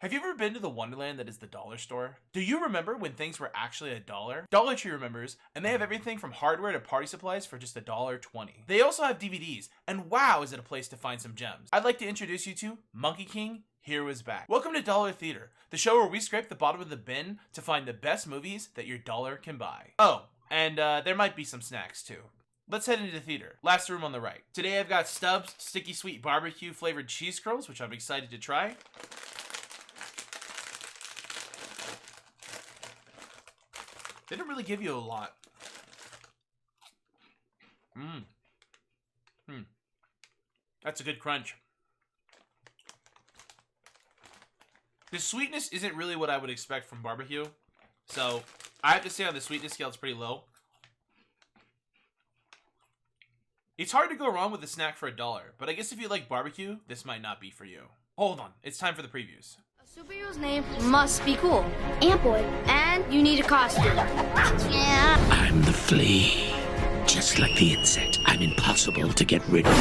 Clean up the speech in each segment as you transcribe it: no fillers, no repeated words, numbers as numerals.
Have you ever been to the wonderland that is the dollar store? Do you remember when things were actually a dollar? Dollar Tree remembers, and they have everything from hardware to party supplies for just $1.20. They also have DVDs, and wow, is it a place to find some gems. I'd like to introduce you to Monkey King Hero is Back. Welcome to Dollar Theater, the show where we scrape the bottom of the bin to find the best movies that your dollar can buy. Oh, and there might be some snacks too. Let's head into the theater. Last room on the right. Today I've got Stubbs Sticky Sweet Barbecue Flavored Cheese Curls, which I'm excited to try. They don't really give you a lot. That's a good crunch. The sweetness isn't really what I would expect from barbecue. So, I have to say on the sweetness scale, it's pretty low. It's hard to go wrong with a snack for $1, but I guess if you like barbecue, this might not be for you. Hold on, it's time for the previews. A superhero's name must be cool. Ant-Boy. And you need a costume. Yeah. I'm the flea. Just like the insect, I'm impossible to get rid of.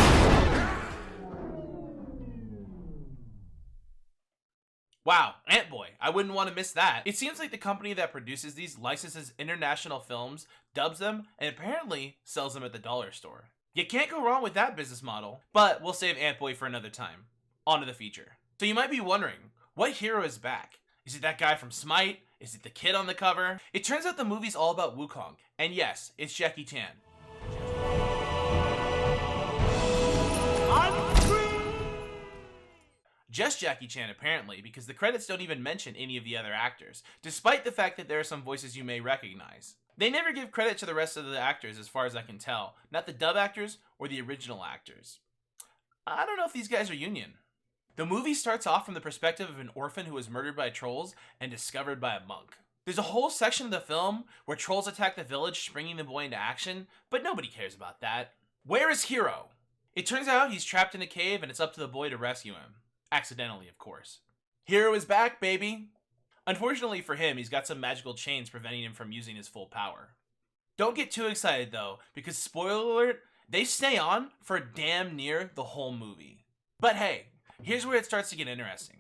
Wow, Ant-Boy. I wouldn't want to miss that. It seems like the company that produces these licenses international films, dubs them, and apparently sells them at the dollar store. You can't go wrong with that business model. But we'll save Ant-Boy for another time. On to the feature. So you might be wondering, what hero is back? Is it that guy from Smite? Is it the kid on the cover? It turns out the movie's all about Wukong. And yes, it's Jackie Chan. Just Jackie Chan apparently, because the credits don't even mention any of the other actors, despite the fact that there are some voices you may recognize. They never give credit to the rest of the actors as far as I can tell, not the dub actors or the original actors. I don't know if these guys are union. The movie starts off from the perspective of an orphan who was murdered by trolls and discovered by a monk. There's a whole section of the film where trolls attack the village, springing the boy into action, but nobody cares about that. Where is Hero? It turns out he's trapped in a cave and it's up to the boy to rescue him. Accidentally, of course. Hero is back, baby! Unfortunately for him, he's got some magical chains preventing him from using his full power. Don't get too excited though, because spoiler alert, they stay on for damn near the whole movie. But hey, here's where it starts to get interesting.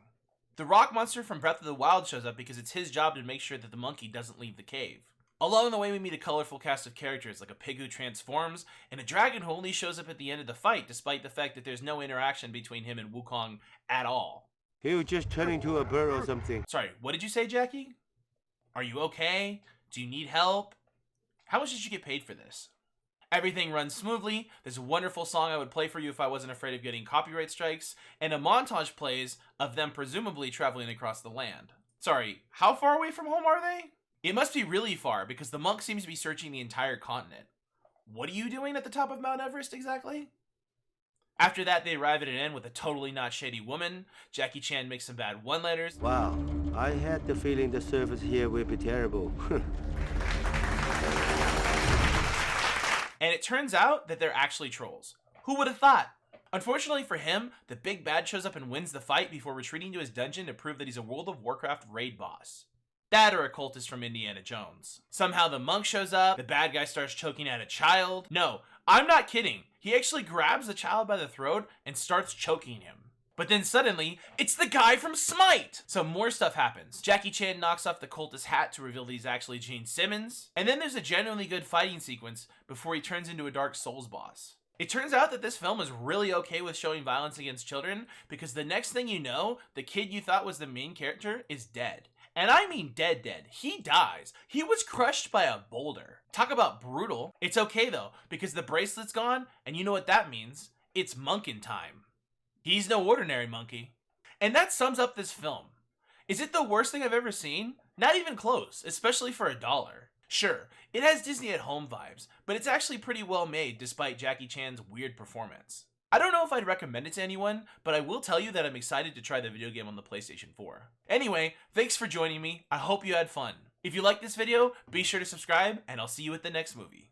The rock monster from Breath of the Wild shows up because it's his job to make sure that the monkey doesn't leave the cave. Along the way, we meet a colorful cast of characters like a pig who transforms and a dragon who only shows up at the end of the fight despite the fact that there's no interaction between him and Wukong at all. He was just turning into a bird or something. Sorry, what did you say, Jackie? Are you okay? Do you need help? How much did you get paid for this? Everything runs smoothly, there's a wonderful song I would play for you if I wasn't afraid of getting copyright strikes, and a montage plays of them presumably traveling across the land. Sorry, how far away from home are they? It must be really far because the monk seems to be searching the entire continent. What are you doing at the top of Mount Everest exactly? After that, they arrive at an inn with a totally not shady woman. Jackie Chan makes some bad one-liners. Wow, I had the feeling the service here would be terrible. And it turns out that they're actually trolls. Who would have thought? Unfortunately for him, the big bad shows up and wins the fight before retreating to his dungeon to prove that he's a World of Warcraft raid boss. That or a cultist from Indiana Jones. Somehow the monk shows up, the bad guy starts choking at a child. No, I'm not kidding. He actually grabs the child by the throat and starts choking him. But then suddenly, it's the guy from Smite! So more stuff happens. Jackie Chan knocks off the cultist's hat to reveal that he's actually Gene Simmons. And then there's a genuinely good fighting sequence before he turns into a Dark Souls boss. It turns out that this film is really okay with showing violence against children because the next thing you know, the kid you thought was the main character is dead. And I mean dead. He dies. He was crushed by a boulder. Talk about brutal. It's okay though, because the bracelet's gone, and you know what that means. It's monkin' time. He's no ordinary monkey. And that sums up this film. Is it the worst thing I've ever seen? Not even close, especially for $1. Sure, it has Disney at home vibes, but it's actually pretty well made despite Jackie Chan's weird performance. I don't know if I'd recommend it to anyone, but I will tell you that I'm excited to try the video game on the PlayStation 4. Anyway, thanks for joining me. I hope you had fun. If you liked this video, be sure to subscribe, and I'll see you at the next movie.